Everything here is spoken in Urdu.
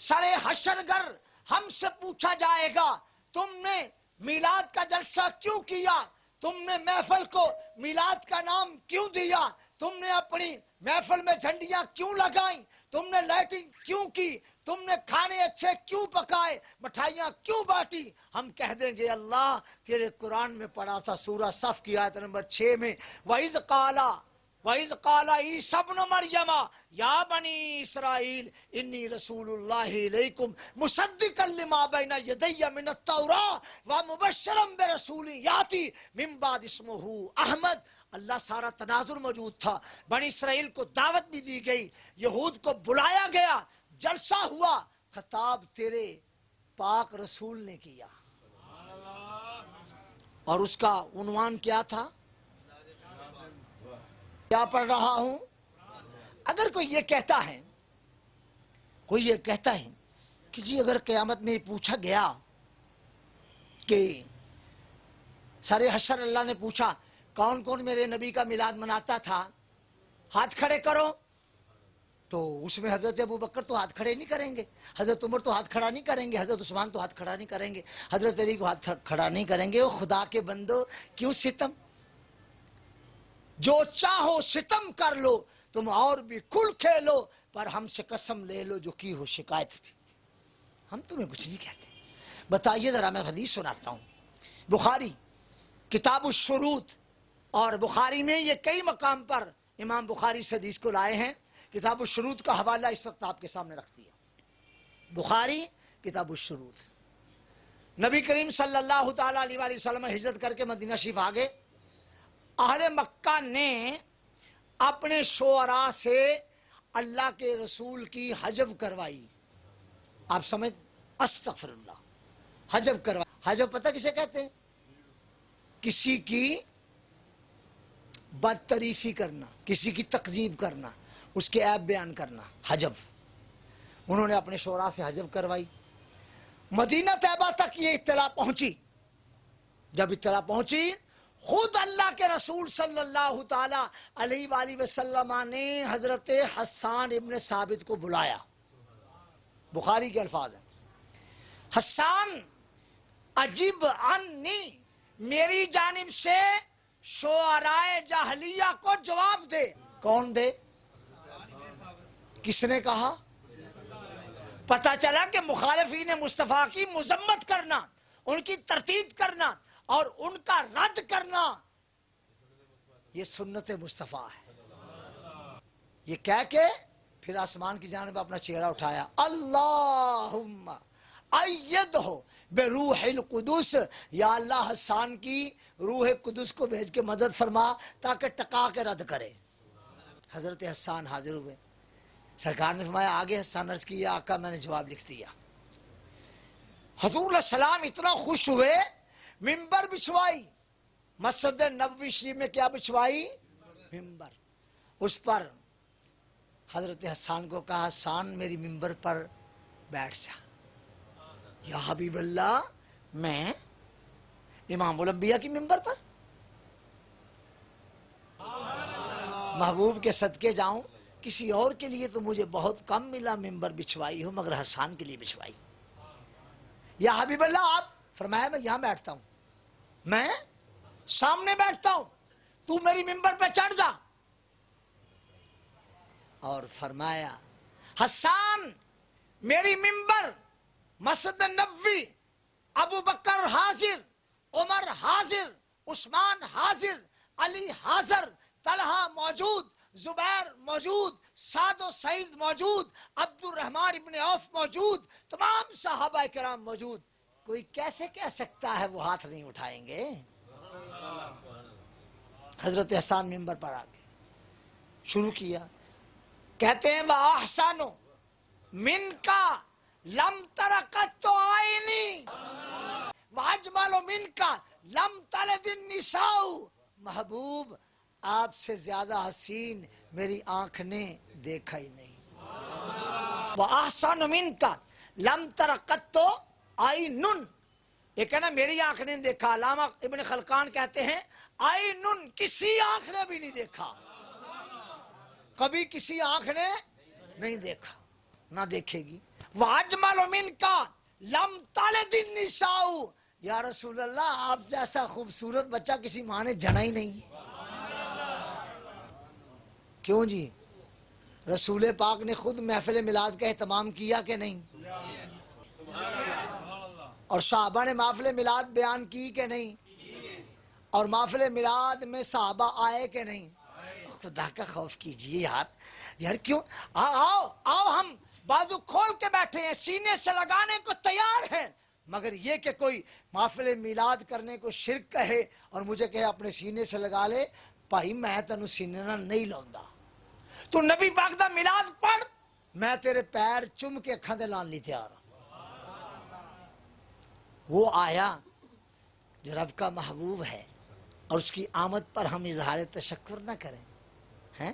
سرے حشر گر ہم سے پوچھا جائے گا تم نے میلاد کا جلسہ کیوں کیا، تم نے محفل کو میلاد کا نام کیوں دیا، تم نے اپنی محفل میں جھنڈیاں کیوں لگائیں، تم نے لائٹنگ کیوں کی، تم نے کھانے اچھے کیوں پکائے، مٹھائیاں کیوں بانٹی؟ ہم کہہ دیں گے اللہ تیرے قرآن میں پڑھا تھا سورہ صف کی آیت نمبر 6 میں، وَإِذْ قَالَ عِيسَى ابْنُ مَرْيَمَ يَا بَنِي إِسْرَائِيلَ إِنِّي رَسُولُ اللَّهِ إِلَيْكُمْ مُصَدِّقًا لِمَا بَيْنَ يَدَيَّ مِنَ التَّوْرَاةِ وَمُبَشِّرًا بِرَسُولٍ يَأْتِي مِن بَعْدِي اسْمُهُ أَحْمَدُ۔ اللہ سارا تناظر موجود تھا، بنی اسرائیل کو دعوت بھی دی گئی، یہود کو بلایا گیا، جلسہ ہوا، خطاب تیرے پاک رسول نے کیا، اور اس کا عنوان کیا تھا؟ کیا پڑھ رہا ہوں؟ اگر کوئی یہ کہتا ہے کہ جی اگر قیامت میں پوچھا گیا کہ سارے حشر اللہ نے پوچھا کون کون میرے نبی کا میلاد مناتا تھا، ہاتھ کھڑے کرو، تو اس میں حضرت ابو بکر تو ہاتھ کھڑے نہیں کریں گے، حضرت عمر تو ہاتھ کھڑا نہیں کریں گے، حضرت عثمان تو ہاتھ کھڑا نہیں کریں گے، حضرت علی کو ہاتھ کھڑا نہیں کریں گے۔ وہ خدا کے بندو کیوں ستم؟ جو چاہو ستم کر لو، تم اور بھی کھل کھیلو، پر ہم سے قسم لے لو جو کی ہو شکایت بھی، ہم تمہیں کچھ نہیں کہتے۔ بتائیے ذرا، میں حدیث سناتا ہوں، بخاری کتاب الشروط، اور بخاری میں یہ کئی مقام پر امام بخاری سے حدیث کو لائے ہیں، کتاب الشروط کا حوالہ اس وقت آپ کے سامنے رکھتی ہے، بخاری کتاب الشروط۔ نبی کریم صلی اللہ تعالیٰ علیہ وآلہ وسلم ہجرت کر کے مدینہ شریف آگے، اہل مکہ نے اپنے شعراء سے اللہ کے رسول کی حجب کروائی۔ آپ سمجھ، استغفر اللہ، حجب کروائی۔ حجب پتہ کسے کہتے ہیں؟ کسی کی بدتعریفی کرنا، کسی کی تکذیب کرنا، اس کے عیب بیان کرنا، حجب۔ انہوں نے اپنے شعراء سے حجب کروائی۔ مدینہ طیبہ تک یہ اطلاع پہنچی، جب اطلاع پہنچی خود اللہ کے رسول صلی اللہ تعالی علیہ وآلہ وسلم نے حضرت حسان ابن ثابت کو بلایا۔ بخاری کے الفاظ ہیں، حسان عجب عنی، میری جانب سے شعراء جاہلیہ کو جواب دے۔ کون دے؟ کس نے کہا؟ پتہ چلا کہ مخالفین مصطفیٰ کی مذمت کرنا، ان کی تردید کرنا اور ان کا رد کرنا یہ سنت مصطفیٰ ہے۔ یہ کہہ کے پھر آسمان کی جانب اپنا چہرہ اٹھایا، اللہم ایدہ بروح القدس، یا اللہ حسان کی روح قدس کو بھیج کے مدد فرما تاکہ ٹکا کے رد کرے۔ حضرت حسان حاضر ہوئے، سرکار نے فرمایا آگے؟ حسان عرض کیا آقا میں نے جواب لکھ دیا۔ حضور علیہ السلام اتنا خوش ہوئے، ممبر بچھوائی، مسجد نبوی شریف میں کیا بچھوائی؟ ممبر۔ اس پر حضرت حسان کو کہا حسان میری ممبر پر بیٹھ جا۔ یا حبیب اللہ، میں امام الانبیاء کی ممبر پر؟ محبوب کے صدقے جاؤں، کسی اور کے لیے تو مجھے بہت کم ملا ممبر بچھوائی ہوں، مگر حسان کے لیے بچھوائی۔ یا حبیب اللہ آپ؟ فرمایا میں یہاں بیٹھتا ہوں، میں سامنے بیٹھتا ہوں، تو میری ممبر پہ چڑھ جا۔ اور فرمایا حسان میری ممبر مسجد نبوی، ابو بکر حاضر، عمر حاضر، عثمان حاضر، علی حاضر، طلحہ موجود، زبیر موجود، سعد و سعید موجود، عبد الرحمن ابن عوف موجود، تمام صحابہ کرام موجود، کوئی کیسے کہہ سکتا ہے وہ ہاتھ نہیں اٹھائیں گے؟ حضرت حسان ممبر پر آ گئے، شروع کیا، کہتے ہیں وَأَحْسَنُ مِنْكَ لَمْ تَرَ قَطُّ عَيْنِي وَأَجْمَلُ مِنْكَ لَمْ تَلِدِ النِّسَاءُ، محبوب آپ سے زیادہ حسین میری آنکھ نے دیکھا ہی نہیں۔ وَأَحْسَنُ مِنْكَ لَمْ تَرَ قَطُّ عَيْنٌ، ایک ہے نا میری آنکھ نے دیکھا، علامہ ابن خلقان کہتے ہیں عینٌ، کسی آنکھ نے بھی نہیں دیکھا، کبھی کسی آنکھ نے نہیں دیکھا، نہ دیکھے گی۔ وَأَجْمَلُ مِنْكَ لَمْ تَلِدِ النِّسَاءُ، یا رسول اللہ آپ جیسا خوبصورت بچہ کسی ماں نے جنا ہی نہیں۔ کیوں جی؟ رسول پاک نے خود محفل میلاد کا اہتمام کیا کہ نہیں؟ اور صحابہ نے محفل میلاد بیان کی کہ نہیں؟ اور محفل میلاد میں صحابہ آئے کہ نہیں؟ خدا کا خوف کیجئے یار کیوں؟ آؤ آؤ ہم بازو کھول کے بیٹھے ہیں، سینے سے لگانے کو تیار ہیں، مگر یہ کہ کوئی محفل میلاد کرنے کو شرک کہے اور مجھے کہے اپنے سینے سے لگا لے، بھائی میں تینوں سینے نہ نہیں لاؤندا، تو نبی پاک دا میلاد پڑھ، میں تیرے پیر چم کے اکھاں دے لان لی تیار ہوں۔ وہ آیا جو رب کا محبوب ہے اور اس کی آمد پر ہم اظہار تشکر نہ کریں ہیں؟